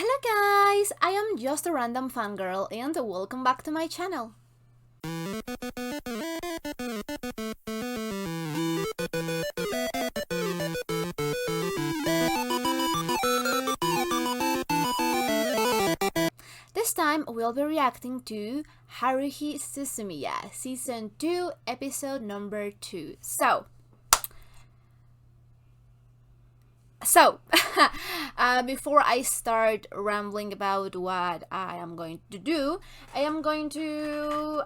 Hello guys, I am just a random fangirl and welcome back to my channel. This time we'll be reacting to Haruhi Suzumiya, Season 2, Episode number 2. Before I start rambling about what I am going to do, I'm going to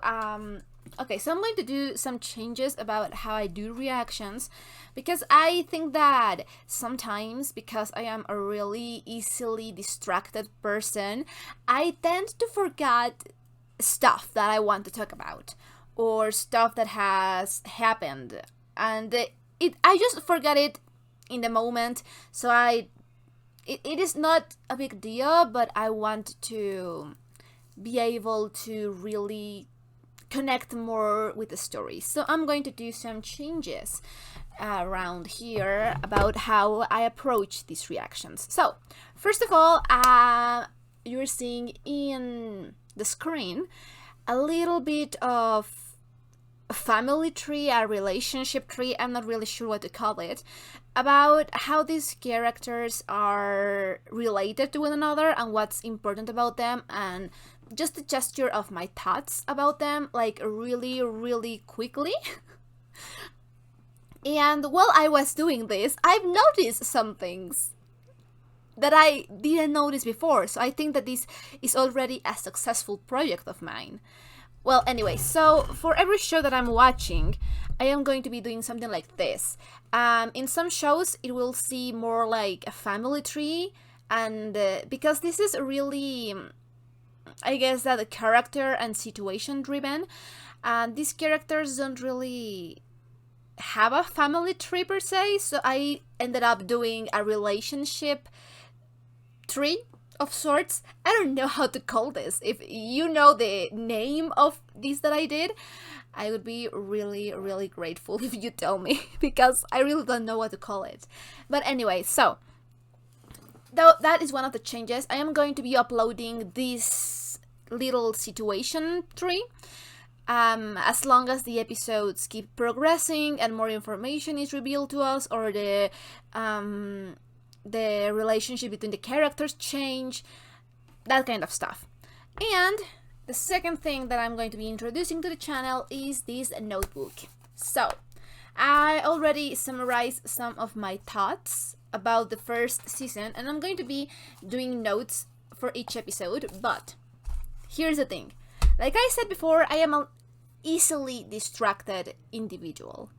do some changes about how I do reactions, because I think that sometimes, because I am a really easily distracted person, I tend to forget stuff that I want to talk about or stuff that has happened, and I just forget it in the moment. So it is not a big deal, but I want to be able to really connect more with the story. So I'm going to do some changes around here about how I approach these reactions. So first of all, you're seeing in the screen a little bit of a family tree, a relationship tree, I'm not really sure what to call it, about how these characters are related to one another and what's important about them, and just a gesture of my thoughts about them, like really quickly. And while I was doing this, I've noticed some things that I didn't notice before, so I think that this is already a successful project of mine. Well, anyway, so for every show that I'm watching, I am going to be doing something like this. In some shows, it will see more like a family tree, and because this is really, I guess, that the character and situation driven, and these characters don't really have a family tree per se, so I ended up doing a relationship tree of sorts. I don't know how to call this. If you know the name of this that I did, I would be really grateful if you tell me, because I really don't know what to call it. But anyway, so that is one of the changes. I am going to be uploading this little situation tree as long as the episodes keep progressing and more information is revealed to us, or the relationship between the characters change, that kind of stuff. And the second thing that I'm going to be introducing to the channel is this notebook. So I already summarized some of my thoughts about the first season, and I'm going to be doing notes for each episode. But here's the thing, like I said before, I am an easily distracted individual.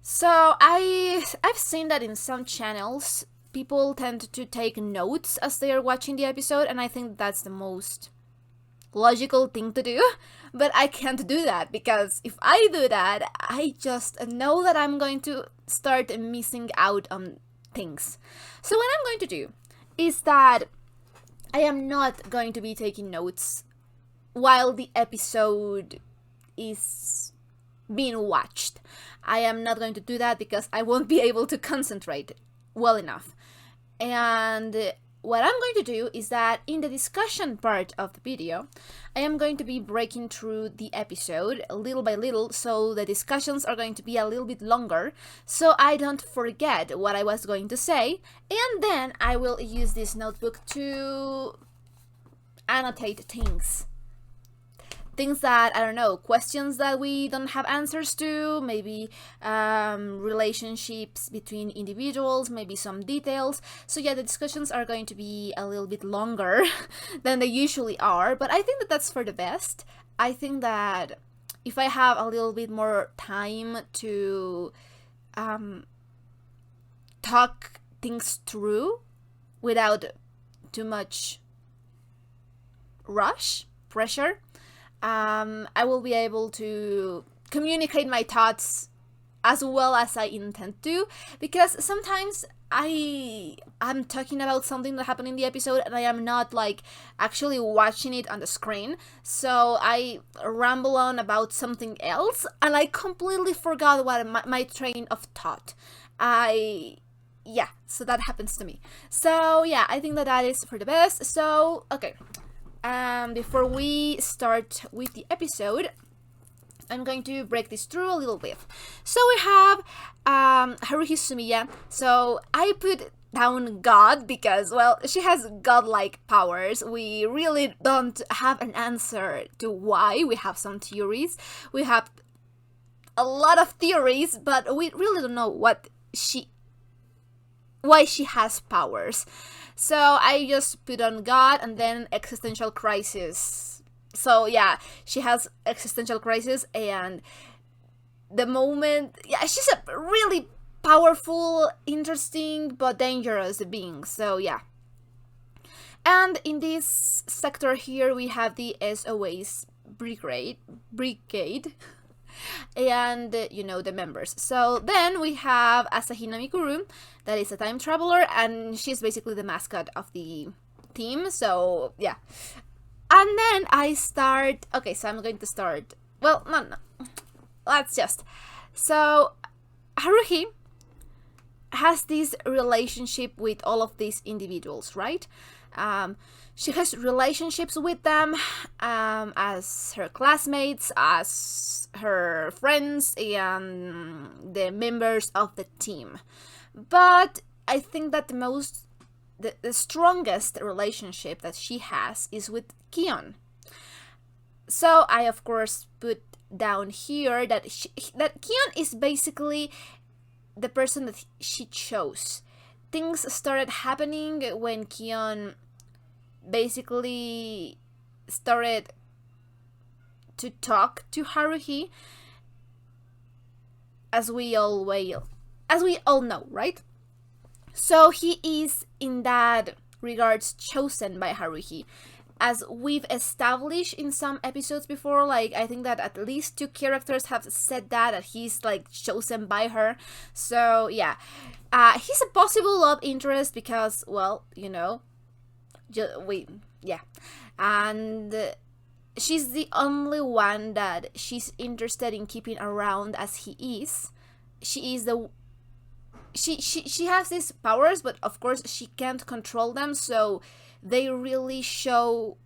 So I've seen that in some channels, people tend to take notes as they are watching the episode, and I think that's the most logical thing to do. But I can't do that, because if I do that, I just know that I'm going to start missing out on things. So what I'm going to do is that I am not going to be taking notes while the episode is being watched. I am not going to do that because I won't be able to concentrate well enough. And what I'm going to do is that in the discussion part of the video, I am going to be breaking through the episode little by little, so the discussions are going to be a little bit longer, so I don't forget what I was going to say, and then I will use this notebook to annotate things that, I don't know, questions that we don't have answers to, maybe relationships between individuals, maybe some details. So yeah, the discussions are going to be a little bit longer than they usually are, but I think that that's for the best. I think that if I have a little bit more time to talk things through without too much pressure, I will be able to communicate my thoughts as well as I intend to, because sometimes I'm talking about something that happened in the episode and I am not like actually watching it on the screen, so I ramble on about something else and I completely forgot what my train of thought. I yeah, so that happens to me. So yeah, I think that that is for the best. So okay, before we start with the episode, I'm going to break this through a little bit. So we have Haruhi Suzumiya. So I put down God because, well, she has godlike powers. We really don't have an answer to why. We have some theories. We have a lot of theories, but we really don't know why she has powers. So I just put on God and then existential crisis. So yeah, she has existential crisis, and the moment, yeah, she's a really powerful, interesting, but dangerous being. So yeah. And in this sector here, we have the SOA's brigade and the members. So then we have Asahina Mikuru, that is a time traveler, and she's basically the mascot of the team. So yeah. And then I start, okay, so I'm going to start, well, no, let's just, so Haruhi has this relationship with all of these individuals, right? She has relationships with them as her classmates, as her friends, and the members of the team. But I think that the strongest relationship that she has is with Kion. So I, of course, put down here that Kion is basically the person that she chose. Things started happening when Kion basically started to talk to Haruhi, as we all know, right? So he is, in that regards, chosen by Haruhi. As we've established in some episodes before, like, I think that at least 2 characters have said that he's, like, chosen by her. So, yeah. He's a possible love interest because, well, yeah. And she's the only one that she's interested in keeping around as he is. She has these powers, but of course she can't control them, so they really show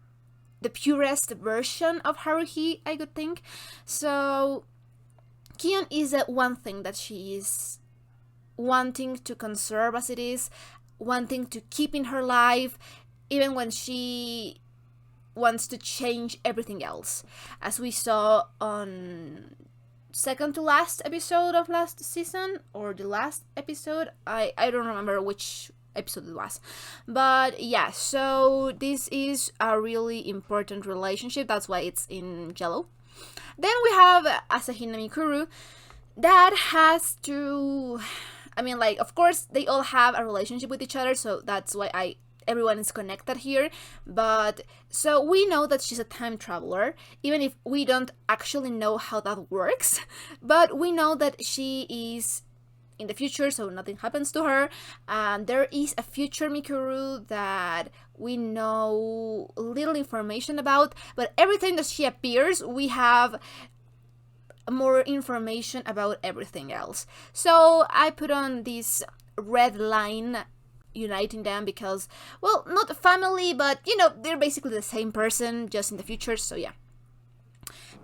the purest version of Haruhi, I could think. So Kion is one thing that she is wanting to conserve as it is, wanting to keep in her life, even when she wants to change everything else. As we saw on second to last episode of last season, or the last episode, I don't remember which episode it was, but yeah, so this is a really important relationship, that's why it's in yellow. Then we have Asahina Mikuru, that has to, I mean, like, of course they all have a relationship with each other, so that's why everyone is connected here. But so we know that she's a time traveler, even if we don't actually know how that works, but we know that she is in the future, so nothing happens to her. There is a future Mikuru that we know little information about, but every time that she appears, we have more information about everything else. So I put on this red line uniting them because, well, not a family, but they're basically the same person, just in the future. So yeah.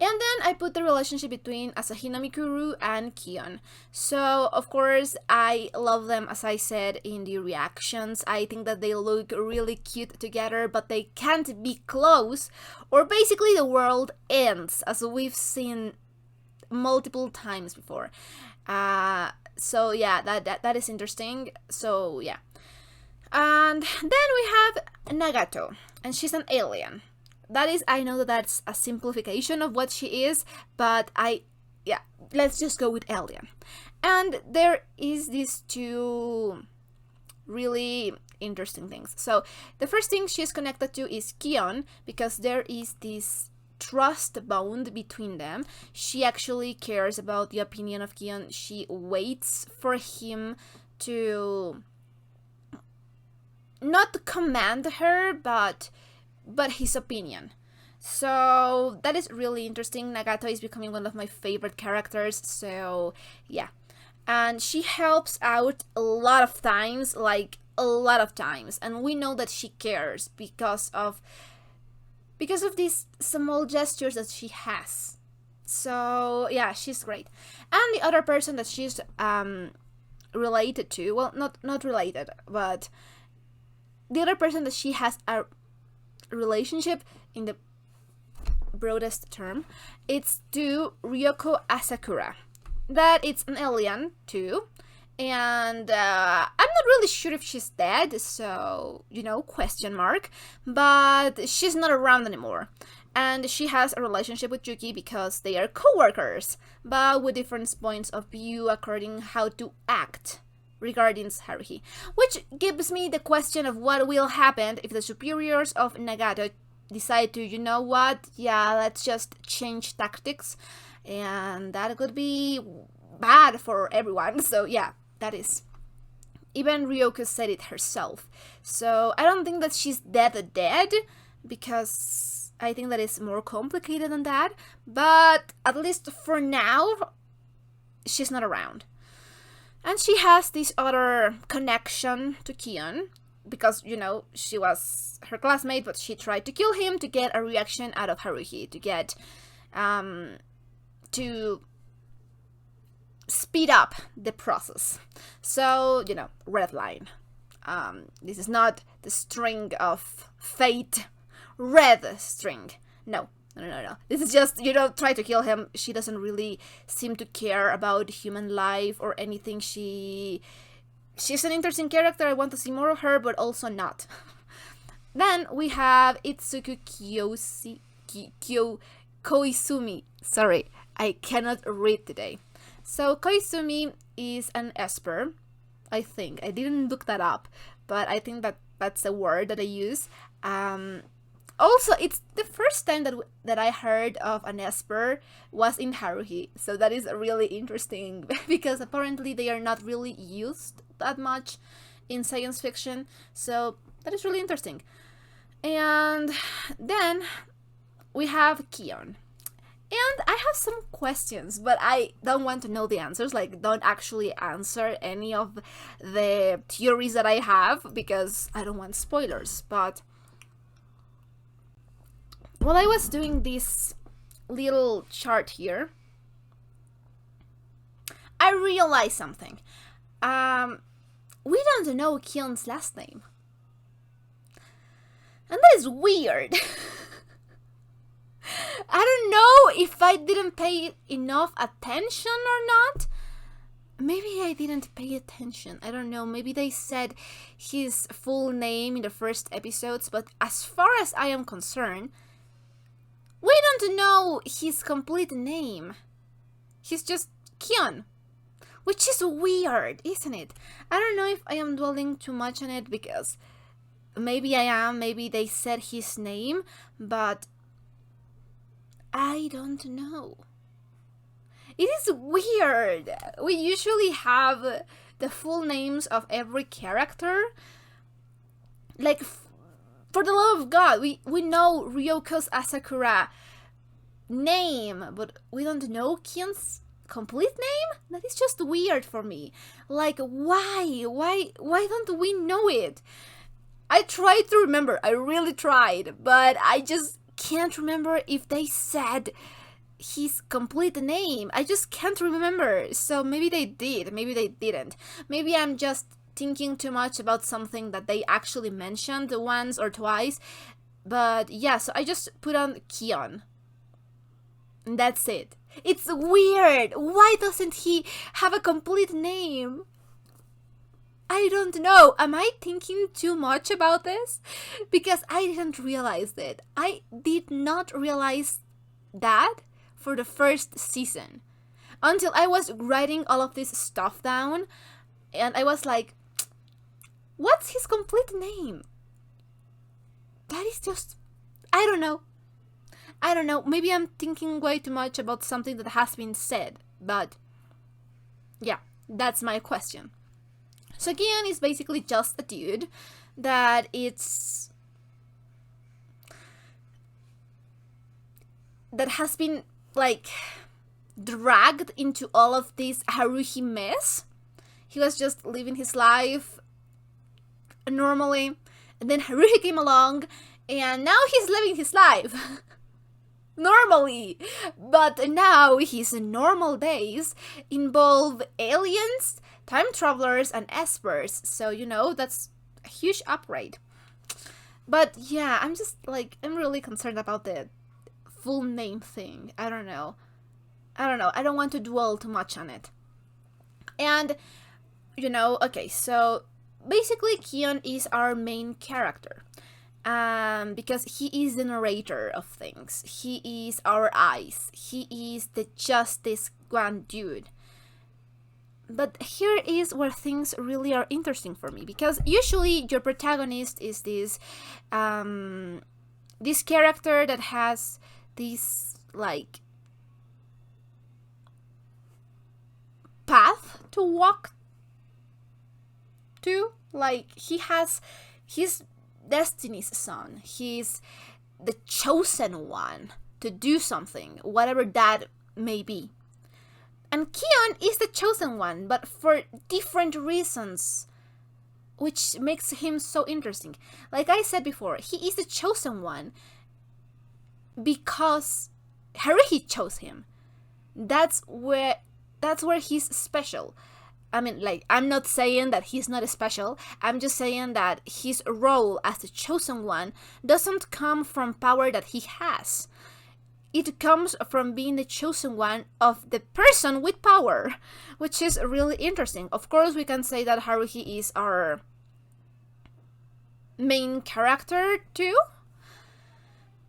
And then I put the relationship between Asahina Mikuru and Kion. So, of course, I love them, as I said in the reactions. I think that they look really cute together, but they can't be close, or basically the world ends, as we've seen multiple times before. So yeah, that is interesting. So yeah. And then we have Nagato, and she's an alien. That is, I know that that's a simplification of what she is, but let's just go with alien. And there is these 2 really interesting things. So the first thing she's connected to is Kion, because there is this trust bond between them. She actually cares about the opinion of Kion. She waits for him to not command her, but his opinion. So that is really interesting. Nagato is becoming one of my favorite characters. So yeah. and she helps out a lot of times, like a lot of times, and we know that she cares because of these small gestures that she has. So yeah, she's great. And the other person that she's related to, well, not related, but the other person that she has a relationship in the broadest term, it's to Ryoko Asakura. That it's an alien too, and I'm not really sure if she's dead, so question mark. But she's not around anymore, and she has a relationship with Yuki because they are co-workers, but with different points of view according how to act regarding Haruhi, which gives me the question of what will happen if the superiors of Nagato decide to, yeah, let's just change tactics, and that could be bad for everyone. So yeah, that is. Even Ryoko said it herself. So I don't think that she's dead, because I think that it's more complicated than that. But at least for now, she's not around. And she has this other connection to Kion, because, she was her classmate, but she tried to kill him to get a reaction out of Haruhi, to get, to speed up the process. So, red line. This is not the string of fate, red string. No. This is just, try to kill him. She doesn't really seem to care about human life or anything. She's an interesting character. I want to see more of her, but also not. Then we have Itsuku Koizumi. Sorry, I cannot read today. So Koizumi is an Esper, I think. I didn't look that up, but I think that's a word that I use. Also, it's the first time that I heard of an Esper was in Haruhi, so that is really interesting because apparently they are not really used that much in science fiction, so that is really interesting. And then we have Kion. And I have some questions, but I don't want to know the answers. Like, don't actually answer any of the theories that I have, because I don't want spoilers. But while I was doing this little chart here, I realized something. We don't know Kion's last name. And that is weird. I don't know if I didn't pay enough attention or not. Maybe I didn't pay attention. I don't know. Maybe they said his full name in the first episodes, but as far as I am concerned, we don't know his complete name. He's just Kion, which is weird, isn't it? I don't know if I am dwelling too much on it, because maybe I am. Maybe they said his name, but I don't know. It is weird. We usually have the full names of every character. Like, for the love of God, we know Ryoko's Asakura name, but we don't know Kion's complete name? That is just weird for me. Like, why? Why don't we know it? I tried to remember. I really tried, but I just can't remember if they said his complete name. I just can't remember. So maybe they did, maybe they didn't. Maybe I'm just thinking too much about something that they actually mentioned once or twice. But yeah, so I just put on Kion. And that's it. It's weird. Why doesn't he have a complete name? I don't know. Am I thinking too much about this? Because I didn't realize it. I did not realize that for the first season. Until I was writing all of this stuff down. And I was like, what's his complete name? That is just... I don't know. Maybe I'm thinking way too much about something that has been said. But yeah, that's my question. So Kion is basically just a dude that has been like dragged into all of this Haruhi mess. He was just living his life normally, and then Haruhi came along, and now he's living his life normally. But now his normal days involve aliens, time travelers, and espers. So, you know, that's a huge upgrade. But yeah, I'm really concerned about the full name thing. I don't know. I don't want to dwell too much on it. And, you know, okay, so basically Kion is our main character. Because he is the narrator of things. He is our eyes. He is the justice grand dude. But here is where things really are interesting for me, because usually your protagonist is this character that has this like path to walk to. Like, he's Destiny's son. He's the chosen one to do something, whatever that may be. And Kion is the chosen one, but for different reasons, which makes him so interesting. Like I said before, he is the chosen one because Haruhi chose him. That's where he's special. I mean, like, I'm not saying that he's not special. I'm just saying that his role as the chosen one doesn't come from power that he has. It comes from being the chosen one of the person with power, which is really interesting. Of course, we can say that Haruhi is our main character too.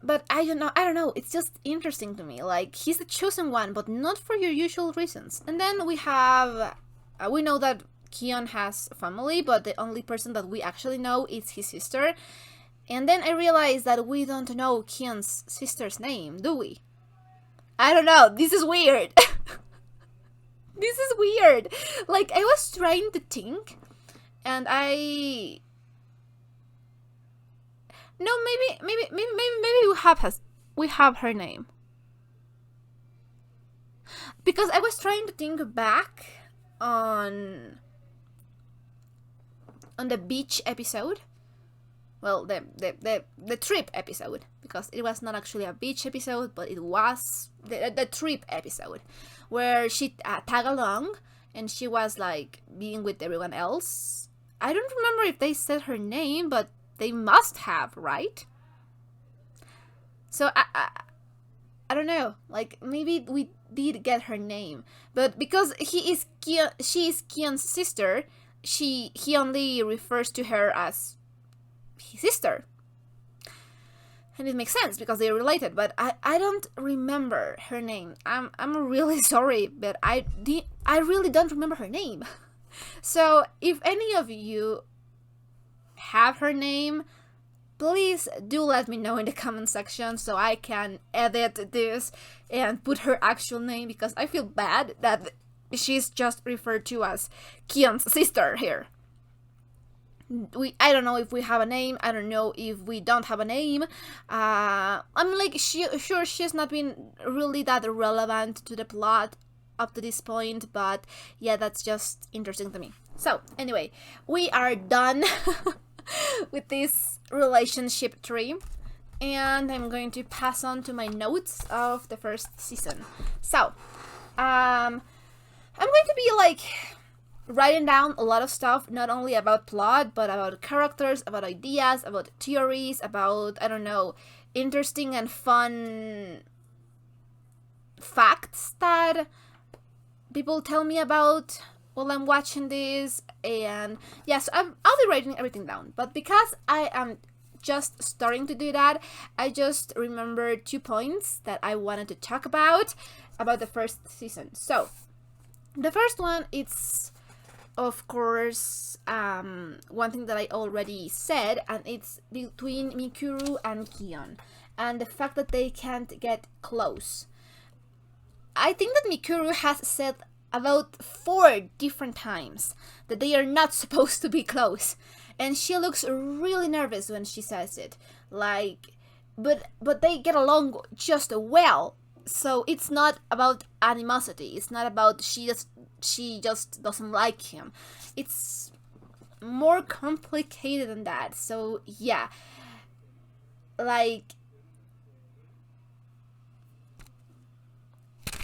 But I don't know, it's just interesting to me. Like, he's the chosen one, but not for your usual reasons. And then we know that Kion has family, but the only person that we actually know is his sister. And then I realized that we don't know Kion's sister's name, do we? I don't know, this is weird. This is weird. Like, I was trying to think, and no, maybe we have her name. Because I was trying to think back on the beach episode. Well, the trip episode, because it was not actually a beach episode, but it was the trip episode, where she tagged along and she was like being with everyone else. I don't remember if they said her name, but they must have, right? So I don't know, like, maybe we did get her name, but because she is Kion's sister, he only refers to her as his sister. And it makes sense because they're related, but I don't remember her name. I'm really sorry, but I really don't remember her name. So if any of you have her name, please do let me know in the comment section so I can edit this and put her actual name, because I feel bad that she's just referred to as Kion's sister here. I don't know if we have a name. I don't know if we don't have a name. I'm like, sure, she's not been really that relevant to the plot up to this point, but yeah, that's just interesting to me. So anyway, we are done with this relationship tree, and I'm going to pass on to my notes of the first season. So I'm going to be like writing down a lot of stuff, not only about plot, but about characters, about ideas, about theories, about, I don't know, interesting and fun facts that people tell me about while I'm watching this. And yes, I'll be writing everything down, but because I am just starting to do that, I just remembered 2 points that I wanted to talk about the first season. So the first one, it's of course one thing that I already said, and it's between Mikuru and Kion, and the fact that they can't get close. I think that Mikuru has said about 4 different times that they are not supposed to be close, and she looks really nervous when she says it. Like, but they get along just well. So it's not about animosity. It's not about she just doesn't like him. It's more complicated than that. So yeah, like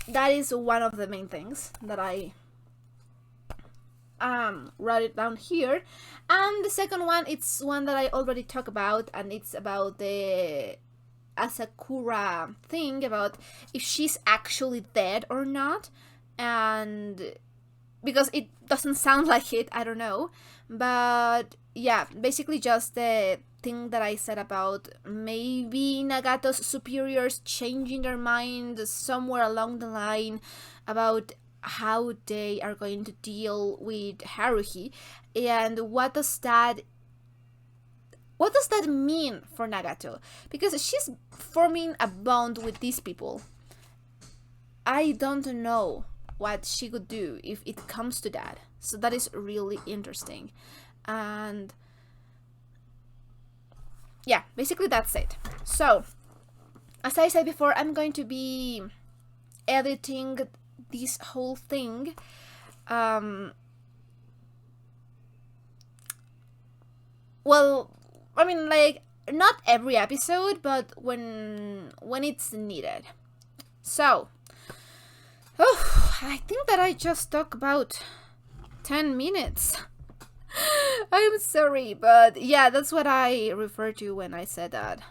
that is one of the main things that I write it down here. And the second one, it's one that I already talked about, and it's about the Asakura thing, about if she's actually dead or not. And because it doesn't sound like it, I don't know. But yeah, basically just the thing that I said about maybe Nagato's superiors changing their mind somewhere along the line about how they are going to deal with Haruhi, and what does that mean for Nagato? Because she's forming a bond with these people. I don't know what she could do if it comes to that. So that is really interesting. And yeah, basically that's it. So, as I said before, I'm going to be editing this whole thing. Well, I mean, like, not every episode, but when it's needed. So, I think that I just talked about 10 minutes. I'm sorry, but yeah, that's what I refer to when I said that.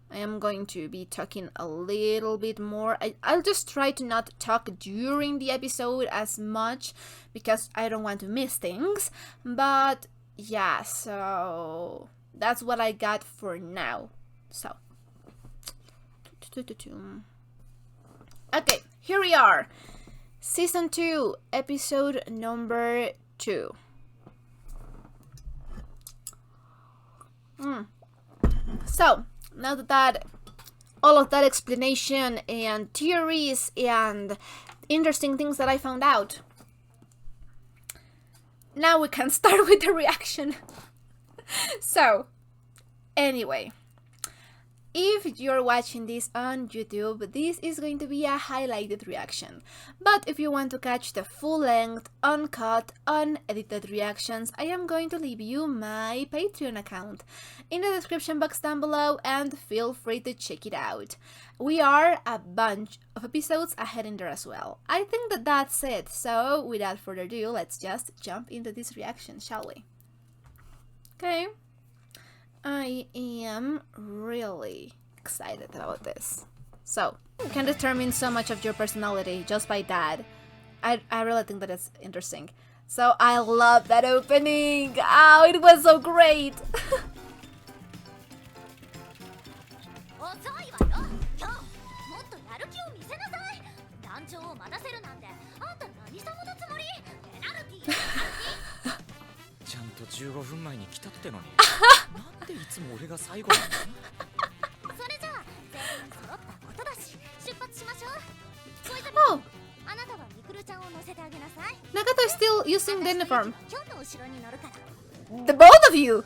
I am going to be talking a little bit more. I'll just try to not talk during the episode as much because I don't want to miss things. But yeah, so that's what I got for now. So, okay, here we are. Season 2, episode number 2. So, now that all of that explanation and theories and interesting things that I found out, now we can start with the reaction. So, anyway, if you're watching this on YouTube, this is going to be a highlighted reaction. But if you want to catch the full-length, uncut, unedited reactions, I am going to leave you my Patreon account in the description box down below, and feel free to check it out. We are a bunch of episodes ahead in there as well. I think that that's it, so without further ado, let's just jump into this reaction, shall we? Okay. I am really excited about this. So, you can determine so much of your personality just by that. I really think that it's interesting. So, I love that opening! Oh, it was so great! Oh! Nagato is still using the uniform. The both of you!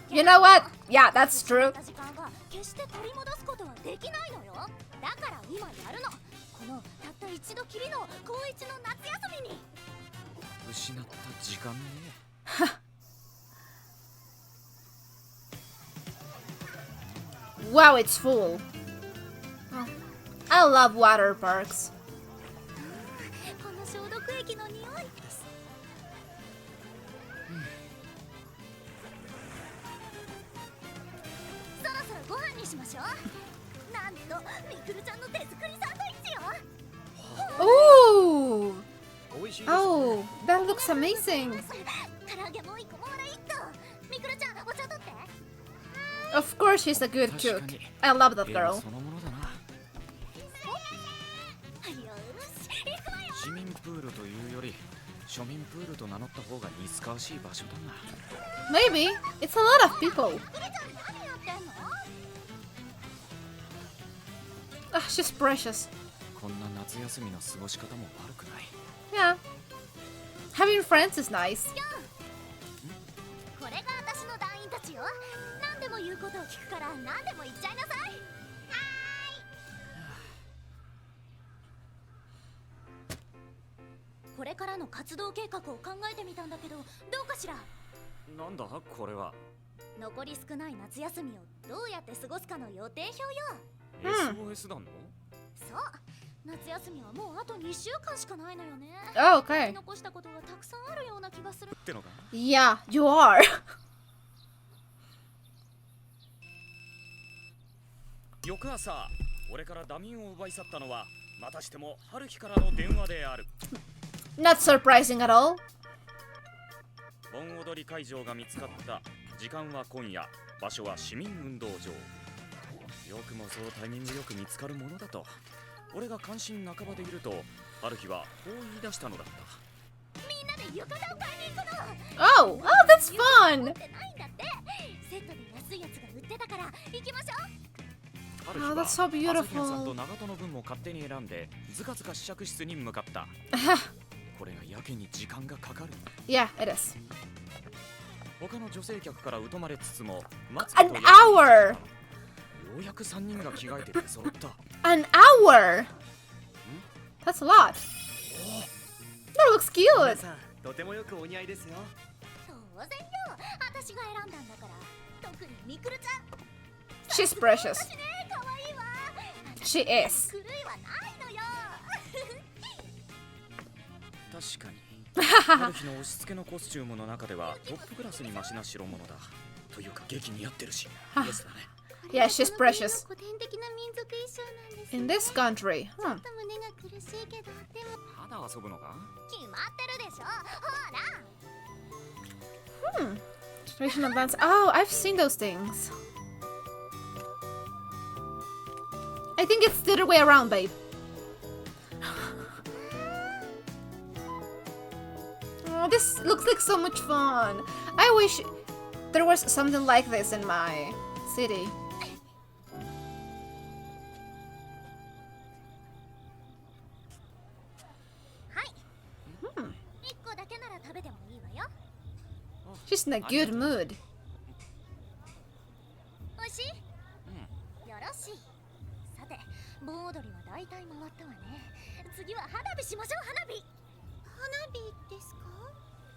You know what? Yeah, that's true. Wow, it's full. Oh, I love water parks. Ooh! Oh, that looks amazing. Of course she's a good cook. I love that girl. Maybe. It's a lot of people. Ah, she's precious. Yeah. Having friends is nice. ちよ。何でも言うことを聞くから何でも言っちゃいなさい。これからの活動計画を考えてみたんだけど、どうかしら。なんだこれは。残り少ない夏休みをどうやって過ごすかの予定表よ。SOS なの？そう、夏休みはもうあと2週間しかないのよね。Oh, okay. 残したことがたくさんあるような気がするってのか。Yeah, you are. 翌朝、俺からダミンを奪い去ったのはまたしても春日からの電話である。 Not surprising at all. 盆踊り会場が見つかった。時間は今夜、場所は市民運動場。よくもそうタイミングよく見つかるものだと。俺が関心半ばでいると、春日はこう言い出したのだった。みんなで浴衣を買いに行くの。 Oh, that's 持 fun. ってないんだって。セットで安いやつが売ってたから行きましょう。春日 Oh, は that's so 朝日屋さんと beautiful. 長門の分も勝手に選んでずかずか試着室に向かった。これがやけに時間がかかる。 Yeah, it is. 他の女性客から疎まれつつも待つ An こと hour. ようやく3人が着替えて出揃った。 An hour. That's a lot. That looks cute. さん、とてもよくお似合いですよ。当然よ、私が選んだんだから。特にみくるちゃん。 She's precious. 私ね、可愛いわ。 She is. 狂いはないのよ。確かに春日の押し付けのコスチュームの中ではトップクラスにマシな代物だ。というか劇似合ってるし、イエスだね。 Yeah, she's precious. 古典的な民族衣装なんです。 In this country. ちょっと胸が苦しいけど、でも肌遊ぶのか。決まってるでしょ。ほら。 Traditional dance. Oh, I've seen those things. I think it's the other way around, babe. Oh, this looks like so much fun. I wish there was something like this in my city. はい。1個だけなら食べてもいいわよ。 She's in a good mood. おいしい？よろしい。さて、盆踊りは大体回ったわね。次は花火しましょう。花火。花火ですか？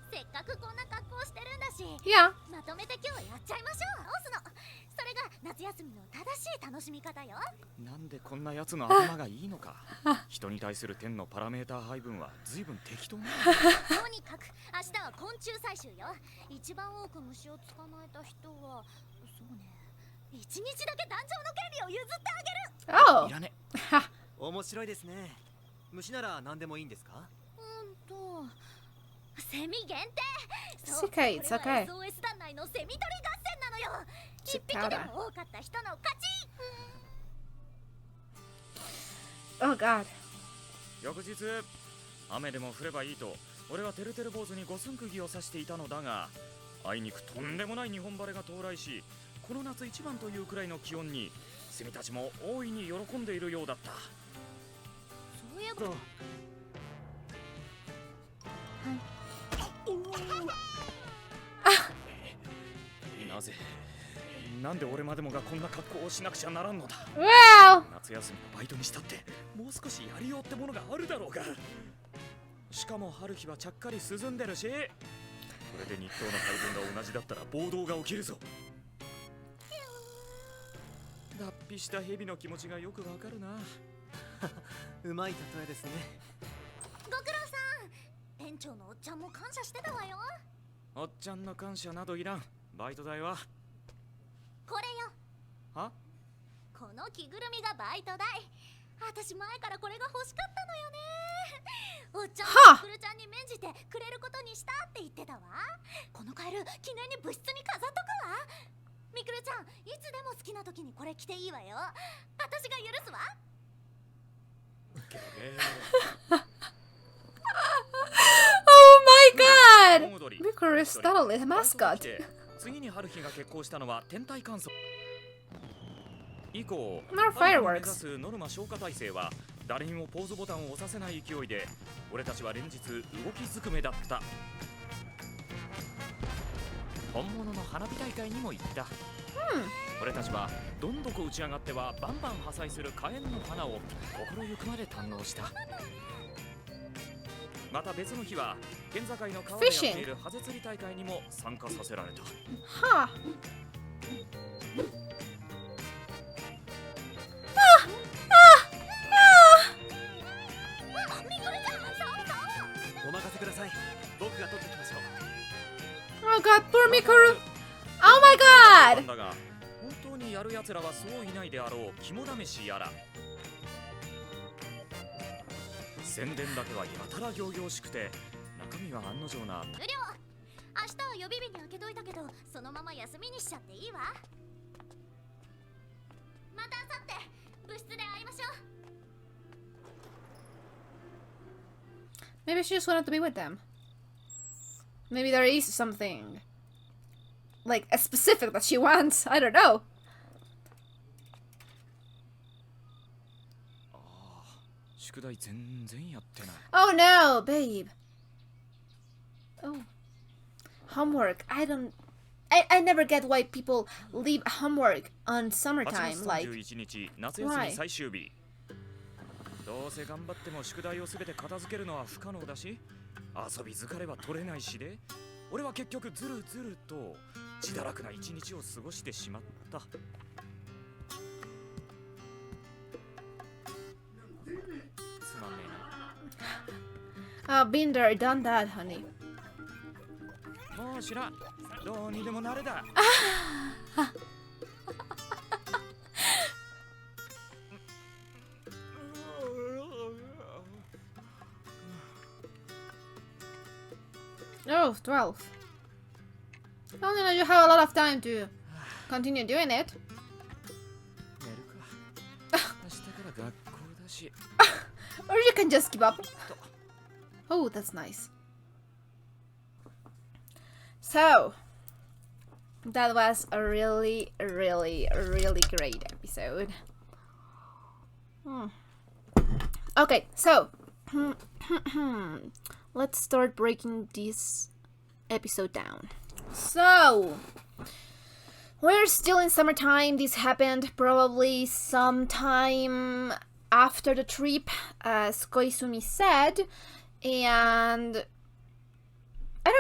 せっかくこんな格好してるんだし。 Yeah. まとめて今日やっちゃいましょう。押すの。それが夏休みの正しい楽しみ方よ。なんでこんなやつの頭がいいのか。人に対する点のパラメーター配分は随分適当な。とにかく明日は昆虫採集よ。一番多く虫を捕まえた人は、そうね、1日だけ団長の権利を譲ってあげる。 Oh. いらね。面白いですね。虫なら何でもいいんですか？セミ限定。 It's okay, it's okay. SOS 団内のセミ取り合戦なのよ。一匹でも多かった人の勝ち。 Oh God. 翌日、雨でも降ればいいと俺はてるてる坊主に五寸釘を刺していたのだが、あいにくとんでもない日本晴れが到来し、この夏一番というくらいの気温にセミたちも大いに喜んでいるようだった。そういえばとなんで俺までもがこんな格好をしなくちゃならんのだ。 Wow. 夏休みのバイトにしたってもう少しやりようってものがあるだろうが。しかも春日はちゃっかり涼んでるし、これで日当の配分が同じだったら暴動が起きるぞ。脱皮した蛇の気持ちがよくわかるな。うまい例えですね。ご苦労さん。店長のおっちゃんも感謝してたわよ。おっちゃんの感謝などいらん。バイト代はこれよ。は？この着ぐるみがバイト代。私前からこれが欲しかったのよね。おっちゃんはあがみくるちゃんに免じてくれることにしたって言ってたわ。このカエル記念に部室に飾っとくわ。みくるちゃん、いつでも好きな時にこれ着ていいわよ。私が許すわ。Oh my God. Mikuru is totally a mascot. 次に春日が決行したのは天体観測。以降、 More 春日の目指 fireworks. すノルマ消火体制は誰にもポーズボタンを押させない勢いで、俺たちは連日動きずくめだった。本物の花火大会にも行った。俺たちはどんどこ打ち上がってはバンバン破砕する火炎の花を心ゆくまで堪能した。また別の日は県境の川でやっているハゼ釣り大会にも参加させられた。はお任せください。僕が取ってきましょう。 Oh god, poor Mikuru. Oh my god. だが本当にやる奴らはそういないであろう肝試しやら。宣伝だけはやたら仰々しくて中身は案の定な。無料。明日は予備日に開けといたけどそのまま休みにしちゃっていいわ。また明後日部室で会いましょう。 Maybe she just wanted to be with them. Maybe there is something like a specific that she wants. I don't know. 宿題全然やってない。 Oh no, babe. Oh. Homework. I never get why people leave homework on 8 summertime. 月 Like, 31日夏休み最終日。どうせ頑張っても宿題をすべて片付けるのは不可能だし、遊び疲れは取れないしで、俺は結局ずるずると自堕落な一日を過ごしてしまった。つまんねえな。 I've been there, done that, honey. もう知らん。どうにでもなれだ。Oh, 12. Oh no, you have a lot of time to continue doing it. 寝るか。明日から学校だし。 Or you can just give up. Oh, that's nice. So, that was a really, really, really great episode. Okay, so let's start breaking this episode down. So, we're still in summertime. This happened probably sometime after the trip, as Koizumi said, and I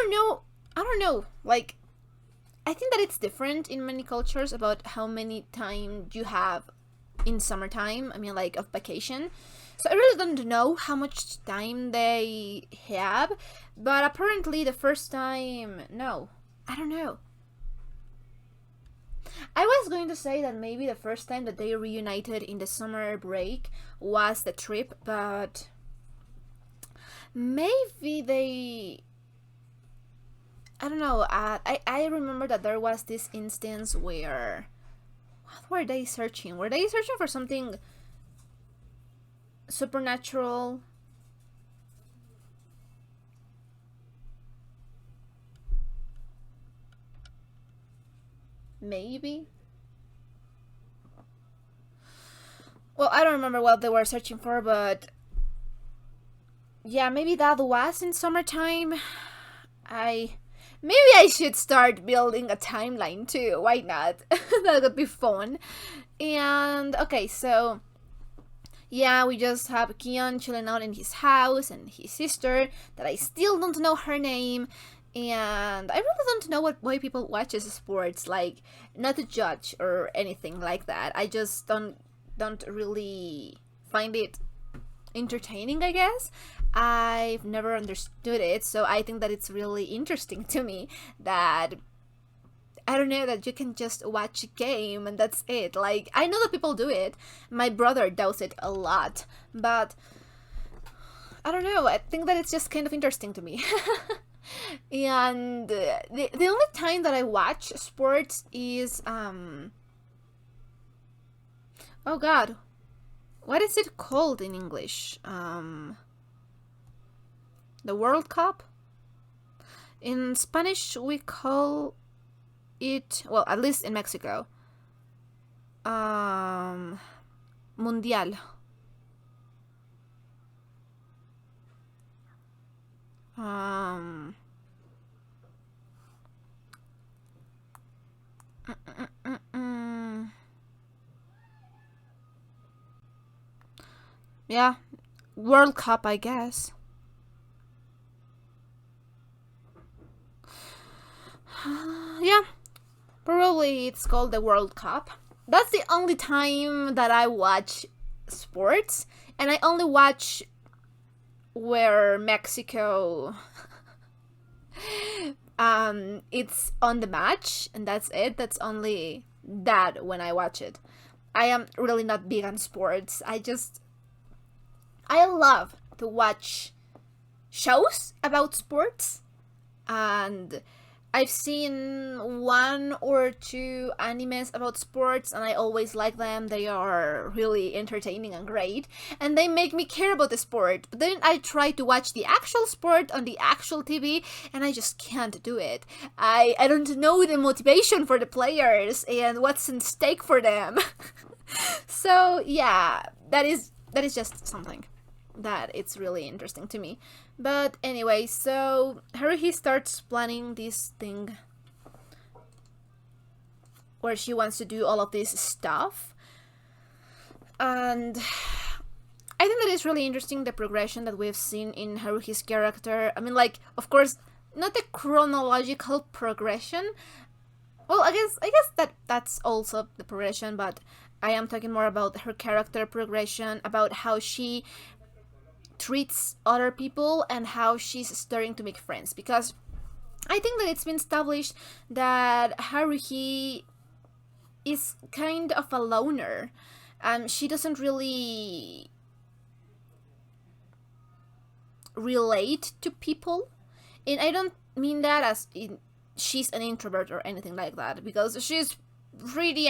don't know, like, I think that it's different in many cultures about how many time you have in summertime, I mean, like, of vacation. So I really don't know how much time they have, but apparently the first time, no, I don't know. I was going to say that maybe the first time that they reunited in the summer break was the trip, but maybe they... I don't know, I remember that there was this instance where... What were they searching? Were they searching for something supernatural? Maybe? Well, I don't remember what they were searching for, but yeah, maybe that was in summertime. Maybe I should start building a timeline too. Why not? That would be fun. And okay, so yeah, we just have Kion chilling out in his house and his sister that I still don't know her name. And I really don't know why people watches sports, like, not to judge or anything like that. I just don't really find it entertaining, I guess. I've never understood it, so I think that it's really interesting to me that, I don't know, that you can just watch a game and that's it. Like, I know that people do it. My brother does it a lot, but I don't know, I think that it's just kind of interesting to me. And the only time that I watch sports is oh god, what is it called in English? The World Cup? In Spanish we call it, well, at least in Mexico, Mundial. Yeah, World Cup, I guess. Yeah, probably it's called the World Cup. That's the only time that I watch sports, and I only watch where Mexico it's on the match, and that's it. That's only that when I watch it. I am really not big on sports. I love to watch shows about sports, and I've seen one or two animes about sports, and I always like them. They are really entertaining and great, and they make me care about the sport. But then I try to watch the actual sport on the actual TV, and I just can't do it. I don't know the motivation for the players and what's in stake for them. So yeah, that is just something that it's really interesting to me. But anyway, so Haruhi starts planning this thing where she wants to do all of this stuff. And I think that is really interesting, the progression that we've seen in Haruhi's character. I mean, like, of course, not the chronological progression. Well, I guess that's also the progression, but I am talking more about her character progression, about how she treats other people and how she's starting to make friends, because I think that it's been established that Haruhi is kind of a loner. She doesn't really relate to people, and I don't mean that as in she's an introvert or anything like that, because she's pretty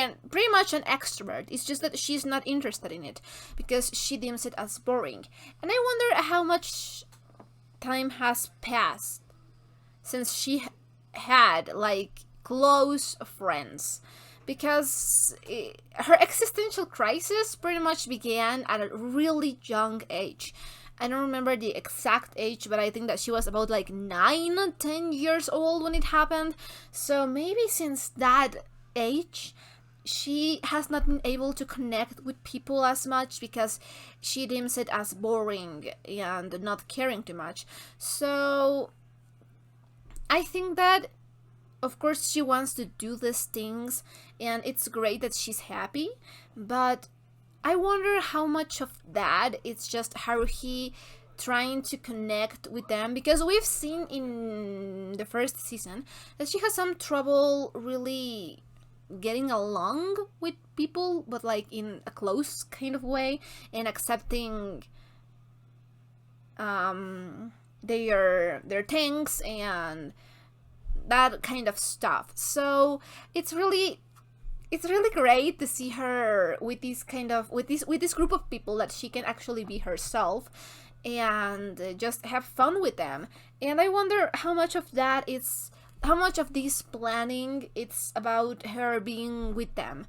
much an extrovert. It's just that she's not interested in it because she deems it as boring. And I wonder how much time has passed since she had like close friends, because her existential crisis pretty much began at a really young age. I don't remember the exact age, but I think that she was about like 9-10 years old when it happened. So maybe since that age she has not been able to connect with people as much because she deems it as boring and not caring too much. So I think that of course she wants to do these things, and it's great that she's happy, but I wonder how much of that it's just Haruhi trying to connect with them, because we've seen in the first season that she has some trouble really getting along with people, but like in a close kind of way, and accepting their things and that kind of stuff. So it's really great to see her with this kind of with this group of people that she can actually be herself and just have fun with them. And I wonder how much of this planning it's about her being with them,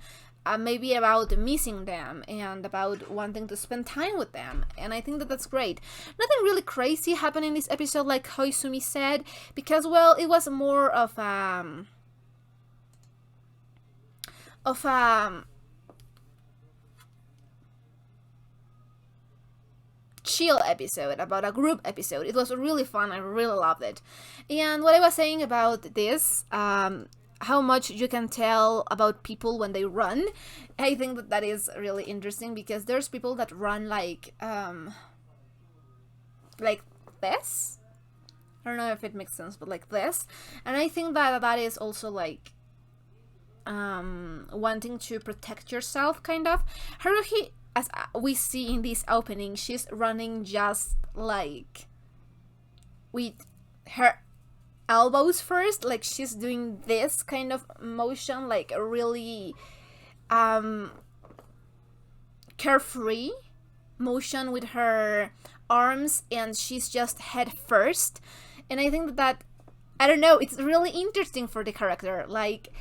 maybe about missing them and about wanting to spend time with them. And I think that that's great. Nothing really crazy happened in this episode, like Koizumi said, because well, it was more of chill episode, about a group episode. It was really fun. I really loved it. And what I was saying about this, how much you can tell about people when they run, I think that is really interesting, because there's people that run like this. I don't know if it makes sense, but like this. And I think that is also like wanting to protect yourself, kind of. Haruhi, as we see in this opening, she's running just like with her elbows first, like she's doing this kind of motion, like a really carefree motion with her arms, and she's just head first. And I think that I don't know, it's really interesting for the character. Like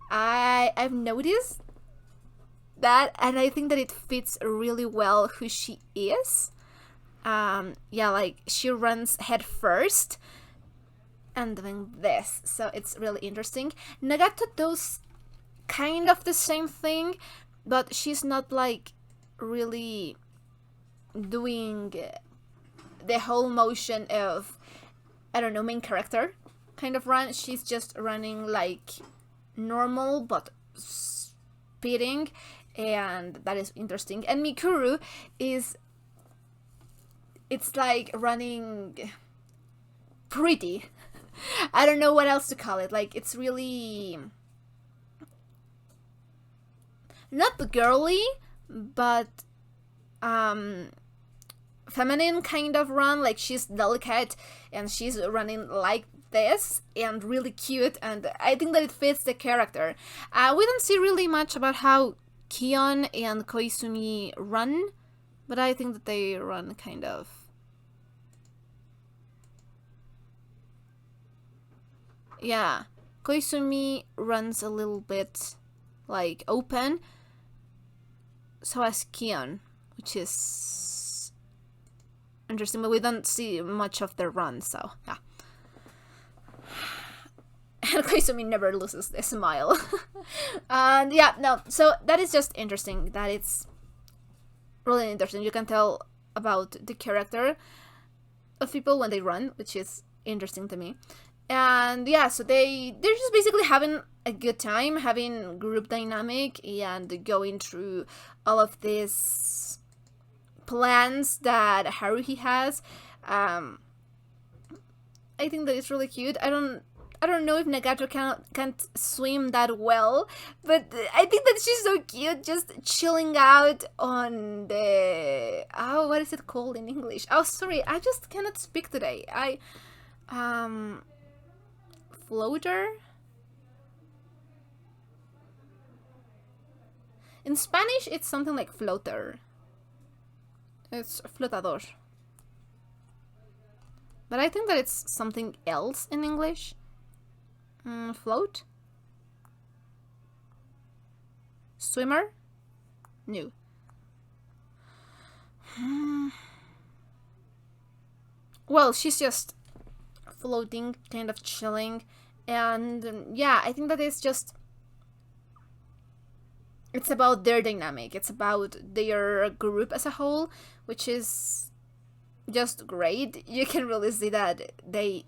I've noticed that, and I think that it fits really well who she is. Yeah, like she runs head first and doing this, so it's really interesting. Nagata does kind of the same thing, but she's not like really doing the whole motion of, I don't know, main character kind of run. She's just running like normal but speeding, and that is interesting. And Mikuru is, it's like running pretty. I don't know what else to call it. Like, it's really not girly, but feminine kind of run. Like, she's delicate and she's running like this and really cute, and I think that it fits the character. We don't see really much about how Kion and Koizumi run, but I think that they run kind of, yeah, Koizumi runs a little bit like open, so as Kion, which is interesting, but we don't see much of their run, so yeah. And Koizumi never loses the smile. And yeah, no, so that is just interesting. That it's really interesting. You can tell about the character of people when they run, which is interesting to me. And yeah, so they're just basically having a good time, having group dynamic, and going through all of these plans that Haruhi has. I think that it's really cute. I don't know if Nagato can't swim that well, but I think that she's so cute, just chilling out on the, oh, what is it called in English? Oh, sorry, I just cannot speak today. Floater? In Spanish, it's something like floater. It's flotador. But I think that it's something else in English. Float? Swimmer? No. Well, she's just floating, kind of chilling, and yeah, I think that it's just, it's about their dynamic, it's about their group as a whole, which is just great. You can really see that they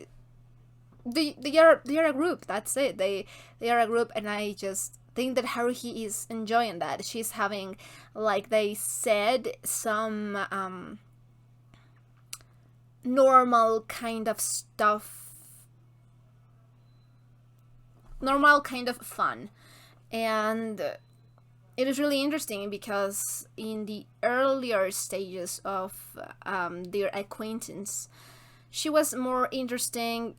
are a group. That's it. They are a group, and I just think that Haruhi is enjoying that. She's having, like they said, some normal kind of stuff, normal kind of fun, and it is really interesting because in the earlier stages of their acquaintance, she was more interested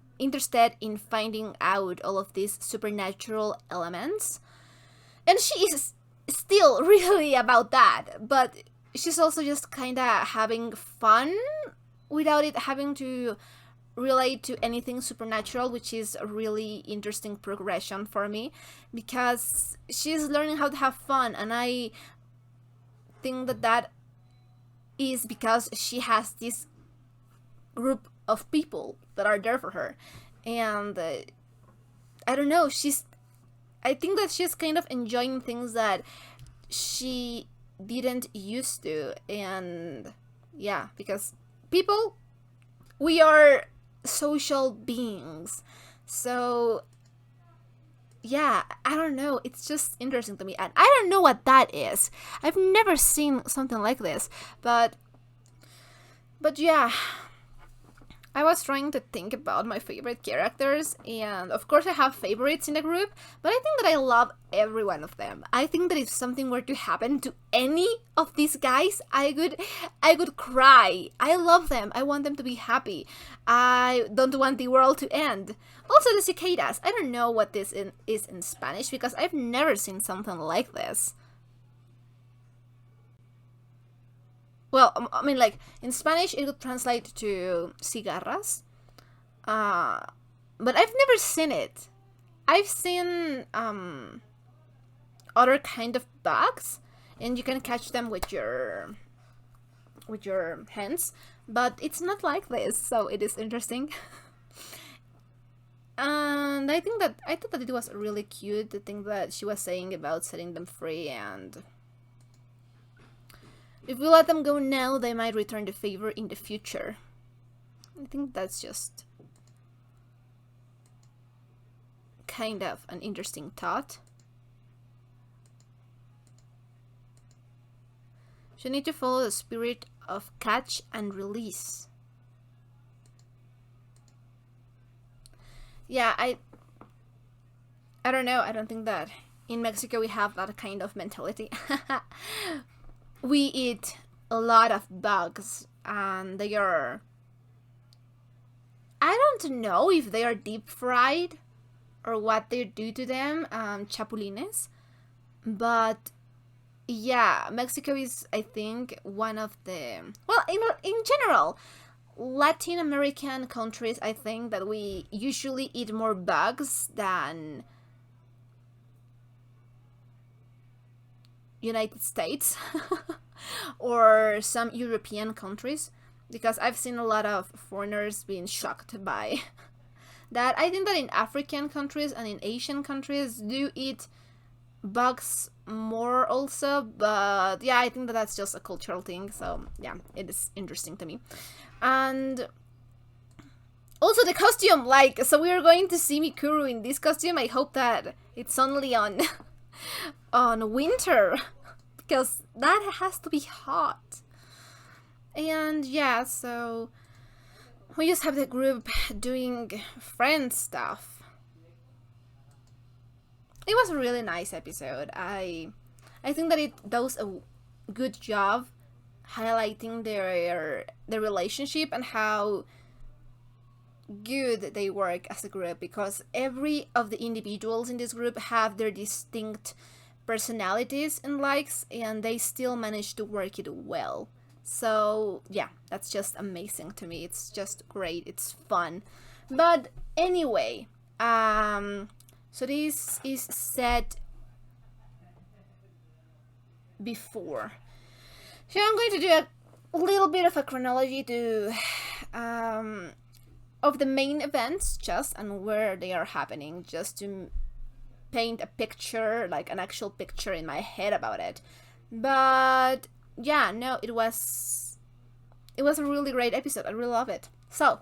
in finding out all of these supernatural elements, and she is still really about that, but she's also just kind of having fun without it having to relate to anything supernatural, which is a really interesting progression for me, because she's learning how to have fun, and I think that that is because she has this group of people that are there for her, and I don't know, I think that she's kind of enjoying things that she didn't used to, and yeah, because people, we are social beings, so yeah, I don't know, it's just interesting to me, and I don't know what that is. I've never seen something like this, but yeah, I was trying to think about my favorite characters, and of course I have favorites in the group, but I think that I love every one of them. I think that if something were to happen to any of these guys, I could cry. I love them. I want them to be happy. I don't want the world to end. Also the cicadas. I don't know what this is in Spanish, because I've never seen something like this. Well, I mean, like, in Spanish it would translate to cigarras, but I've never seen it. I've seen other kind of bugs, and you can catch them with your hands, but it's not like this, so it is interesting. And I thought that it was really cute, the thing that she was saying about setting them free, and If we let them go now, they might return the favor in the future. I think that's just kind of an interesting thought. You need to follow the spirit of catch and release. Yeah, I don't know. I don't think that in Mexico we have that kind of mentality. We eat a lot of bugs, and they are... I don't know if they are deep fried or what they do to them, chapulines. But yeah, Mexico is, I think, one of the... Well, in general, Latin American countries, I think that we usually eat more bugs than United States or some European countries, because I've seen a lot of foreigners being shocked by that. I think that in African countries and in Asian countries do eat bugs more also, but yeah, I think that that's just a cultural thing, so yeah, it is interesting to me. And also the costume, like, so we are going to see Mikuru in this costume. I hope that it's only on on winter, because that has to be hot. And yeah, so we just have the group doing friend stuff. It was a really nice episode. I think that it does a good job highlighting their relationship and how good they work as a group, because every of the individuals in this group have their distinct personalities and likes, and they still manage to work it well. So yeah, that's just amazing to me. It's just great. It's fun. But anyway, so this is set before. So I'm going to do a little bit of a chronology to of the main events, just and where they are happening, just to paint a picture, like an actual picture in my head about it. But yeah, no, it was a really great episode. I really love it. So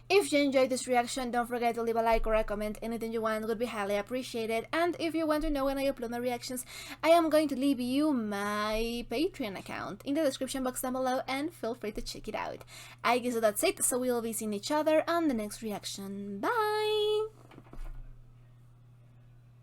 if you enjoyed this reaction, don't forget to leave a like or a comment. Anything you want would be highly appreciated. And if you want to know when I upload my reactions, I am going to leave you my Patreon account in the description box down below, and feel free to check it out. I guess that's it, so we'll be seeing each other on the next reaction. Bye!